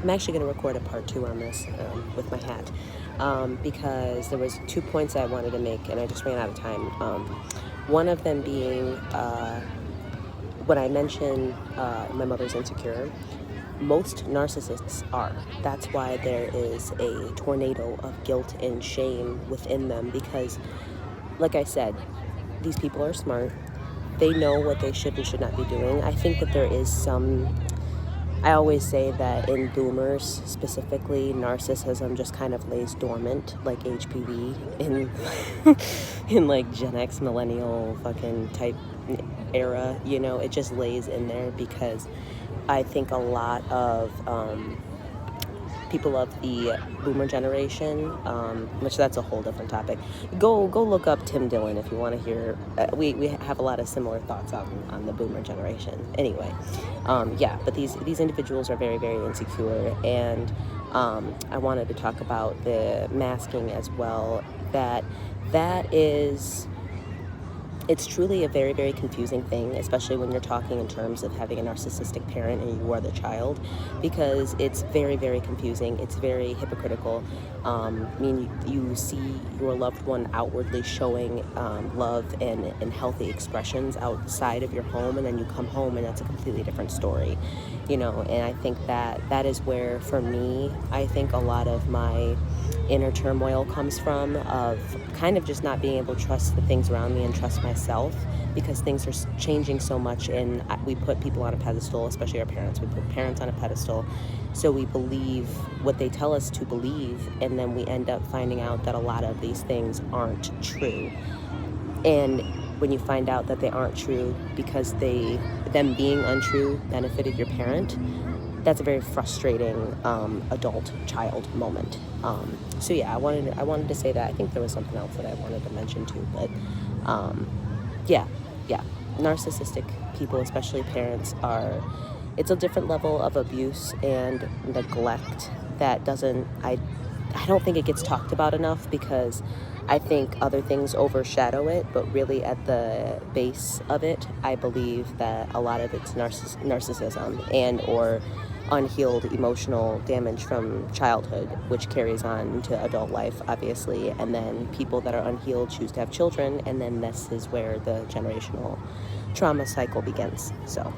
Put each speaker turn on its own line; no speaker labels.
I'm actually going to record a part 2 on this with my hat, because there was 2 points I wanted to make, and I just ran out of time. One of them being when I mentioned my mother's insecure. Most narcissists are. That's why there is a tornado of guilt and shame within them, because, like I said, these people are smart. They know what they should and should not be doing. I think that there is some, I always say that in boomers specifically, narcissism just kind of lays dormant, like HPV in in like Gen X millennial fucking type era, you know. It just lays in there because I think a lot of people of the boomer generation, which that's a whole different topic. Go look up Tim Dillon if you want to hear. We have a lot of similar thoughts on the boomer generation. Anyway, yeah, but these individuals are very, very insecure, and I wanted to talk about the masking as well. That is. It's truly a very, very confusing thing, especially when you're talking in terms of having a narcissistic parent and you are the child, because it's very, very confusing. It's very hypocritical. I mean, you see your loved one outwardly showing love and healthy expressions outside of your home, and then you come home and that's a completely different story, you know. And I think that is where, for me, I think a lot of my inner turmoil comes from, of kind of just not being able to trust the things around me and trust myself, because things are changing so much, and we put people on a pedestal, especially our parents. We put parents on a pedestal, so we believe what they tell us to believe, and then we end up finding out that a lot of these things aren't true. And when you find out that they aren't true because them being untrue benefited your parent, that's a very frustrating adult-child moment. So yeah, I wanted to say that. I think there was something else that I wanted to mention too, but yeah, narcissistic people, especially parents, it's a different level of abuse and neglect that I don't think it gets talked about enough, because I think other things overshadow it, but really at the base of it, I believe that a lot of it's narcissism and or unhealed emotional damage from childhood, which carries on into adult life, obviously, and then people that are unhealed choose to have children, and then this is where the generational trauma cycle begins. So